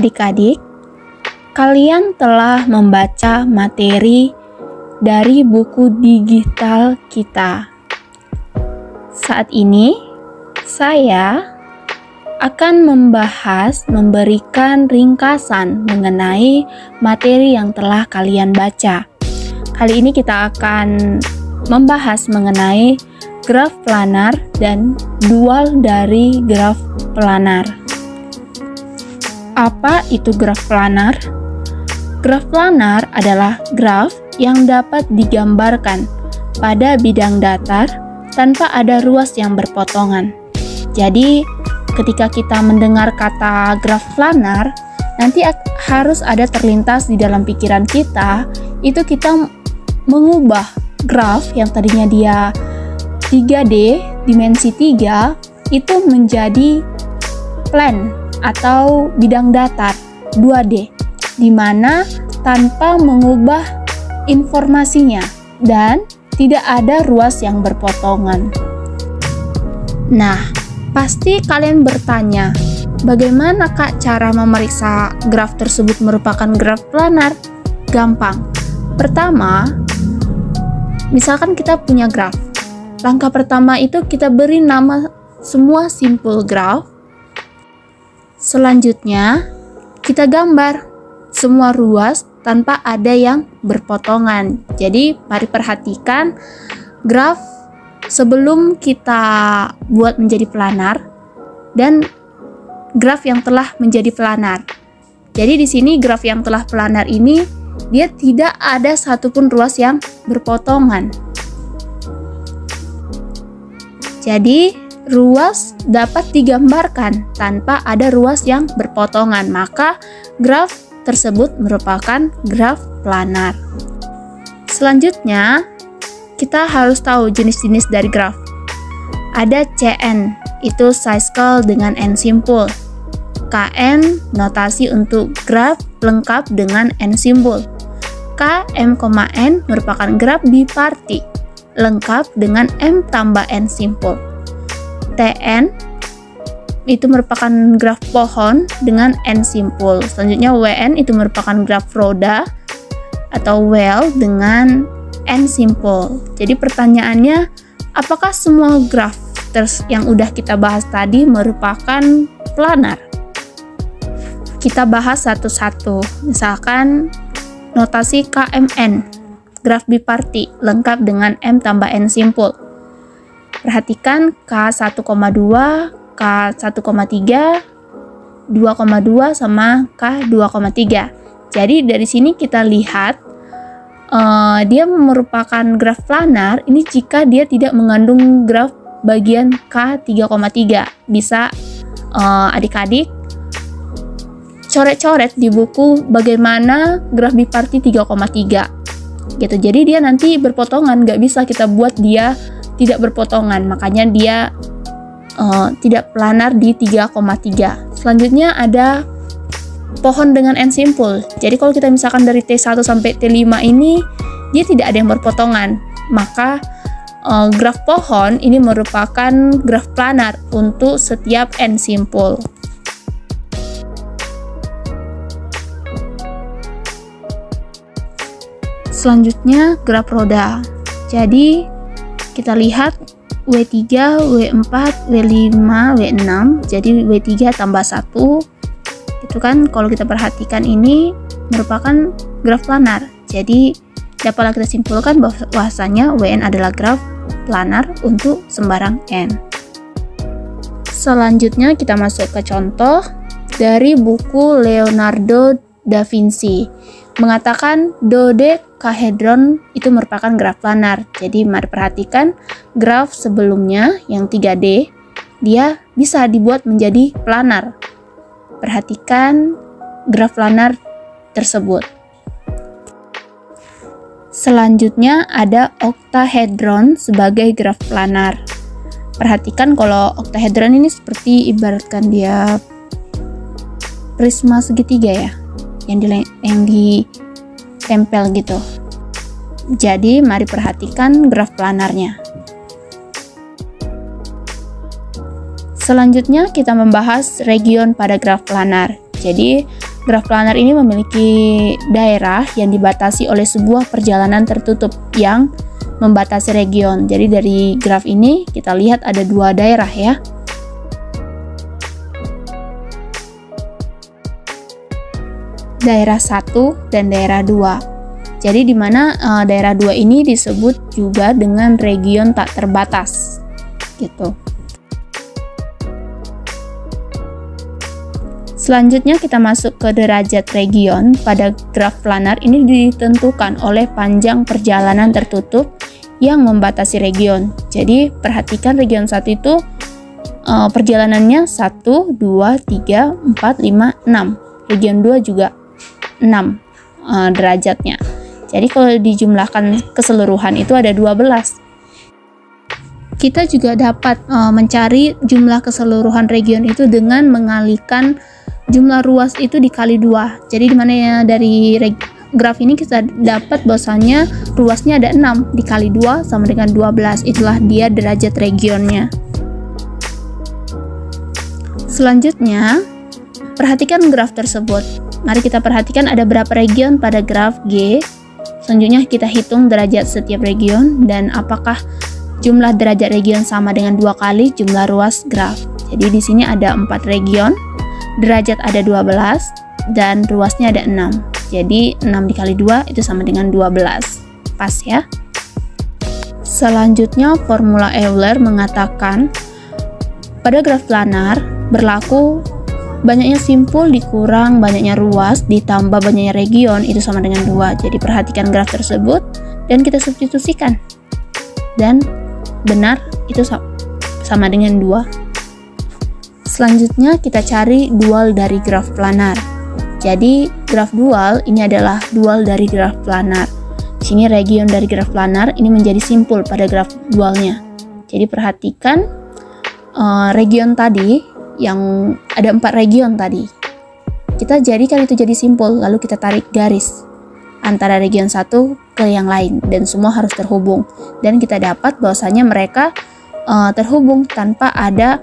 Adik-adik, kalian telah membaca materi dari buku digital kita. Saat ini, saya akan memberikan ringkasan mengenai materi yang telah kalian baca. Kali ini kita akan membahas mengenai graf planar dan dual dari graf planar. Apa itu graf planar? Graf planar adalah graf yang dapat digambarkan pada bidang datar tanpa ada ruas yang berpotongan. Jadi, ketika kita mendengar kata graf planar, nanti harus ada terlintas di dalam pikiran kita, itu kita mengubah graf yang tadinya dia 3D, dimensi 3, itu menjadi plan atau bidang datar 2D, di mana tanpa mengubah informasinya dan tidak ada ruas yang berpotongan. Nah, pasti kalian bertanya, bagaimana Kak cara memeriksa graf tersebut merupakan graf planar? Gampang. Pertama, misalkan kita punya graf. Langkah pertama itu kita beri nama semua simpul graf. Selanjutnya, kita gambar semua ruas tanpa ada yang berpotongan. Jadi, mari perhatikan graf sebelum kita buat menjadi planar dan graf yang telah menjadi planar. Jadi, di sini graf yang telah planar ini dia tidak ada satupun ruas yang berpotongan. Jadi, ruas dapat digambarkan tanpa ada ruas yang berpotongan, maka graf tersebut merupakan graf planar. Selanjutnya, kita harus tahu jenis-jenis dari graf. Ada CN, itu size scale dengan N simpul. KN, notasi untuk graf lengkap dengan N simpul. KM, N merupakan graf biparti, lengkap dengan M tambah N simpul. TN itu merupakan graf pohon dengan N simpul. Selanjutnya WN itu merupakan graf roda atau well dengan N simpul. Jadi pertanyaannya, apakah semua graf yang udah kita bahas tadi merupakan planar? Kita bahas satu-satu. Misalkan notasi KMN, graf biparti lengkap dengan M tambah N simpul. Perhatikan K1,2, K1,3, 2,2 sama K2,3. Jadi dari sini kita lihat dia merupakan graf planar ini jika dia tidak mengandung graf bagian K3,3. Bisa adik-adik coret-coret di buku bagaimana graf biparti 3,3 gitu. Jadi dia nanti berpotongan, nggak bisa kita buat dia tidak berpotongan, makanya dia tidak planar di 3,3. Selanjutnya ada pohon dengan N simpul. Jadi kalau kita misalkan dari T1 sampai T5 ini dia tidak ada yang berpotongan, maka graf pohon ini merupakan graf planar untuk setiap N simpul. Selanjutnya graf roda. Jadi kita lihat W3, W4, W5, W6. Jadi W3 tambah 1. Itu kan kalau kita perhatikan ini merupakan graf planar. Jadi dapatlah kita simpulkan bahwasanya WN adalah graf planar untuk sembarang N. Selanjutnya kita masuk ke contoh dari buku Leonardo da Vinci. Mengatakan dodekahedron itu merupakan graf planar. Jadi mari perhatikan graf sebelumnya yang 3D, dia bisa dibuat menjadi planar. Perhatikan graf planar tersebut. Selanjutnya ada oktahedron sebagai graf planar. Perhatikan kalau oktahedron ini seperti ibaratkan dia prisma segitiga ya, yang ditempel gitu. Jadi mari perhatikan graf planarnya. Selanjutnya kita membahas region pada graf planar. Jadi Graf planar ini memiliki daerah yang dibatasi oleh sebuah perjalanan tertutup yang membatasi region. Jadi dari graf ini kita lihat ada dua daerah ya. Daerah 1 dan daerah 2. Jadi di mana daerah 2 ini disebut juga dengan region tak terbatas. Gitu. Selanjutnya kita masuk ke derajat region. Pada graf planar ini ditentukan oleh panjang perjalanan tertutup yang membatasi region. Jadi perhatikan region 1 itu perjalanannya 1, 2, 3, 4, 5, 6. Region 2 juga 6 derajatnya. Jadi kalau dijumlahkan keseluruhan itu ada 12. Kita juga dapat mencari jumlah keseluruhan region itu dengan mengalihkan jumlah ruas itu dikali 2. Jadi dimana ya dari graf ini kita dapat bahwasanya ruasnya ada 6 dikali 2 sama dengan 12. Itulah dia derajat regionnya. Selanjutnya, perhatikan graf tersebut. Mari kita perhatikan ada berapa region pada graf G. Selanjutnya kita hitung derajat setiap region dan apakah jumlah derajat region sama dengan 2 kali jumlah ruas graf. Jadi di sini ada 4 region. Derajat ada 12 dan ruasnya ada 6. Jadi 6 dikali 2 itu sama dengan 12. Pas ya. Selanjutnya formula Euler mengatakan pada graf planar berlaku banyaknya simpul dikurang banyaknya ruas ditambah banyaknya region itu sama dengan 2. Jadi perhatikan graf tersebut dan kita substitusikan. Dan benar itu sama dengan 2. Selanjutnya kita cari dual dari graf planar. Jadi graf dual ini adalah dual dari graf planar. Di sini region dari graf planar ini menjadi simpul pada graf dualnya. Jadi perhatikan region tadi yang ada 4 region tadi. Kita jadikan itu jadi simpul lalu kita tarik garis antara region satu ke yang lain dan semua harus terhubung. Dan kita dapat bahwasanya mereka terhubung tanpa ada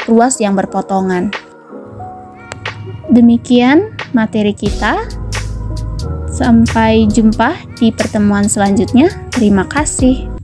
ruas yang berpotongan. Demikian materi kita. Sampai jumpa di pertemuan selanjutnya. Terima kasih.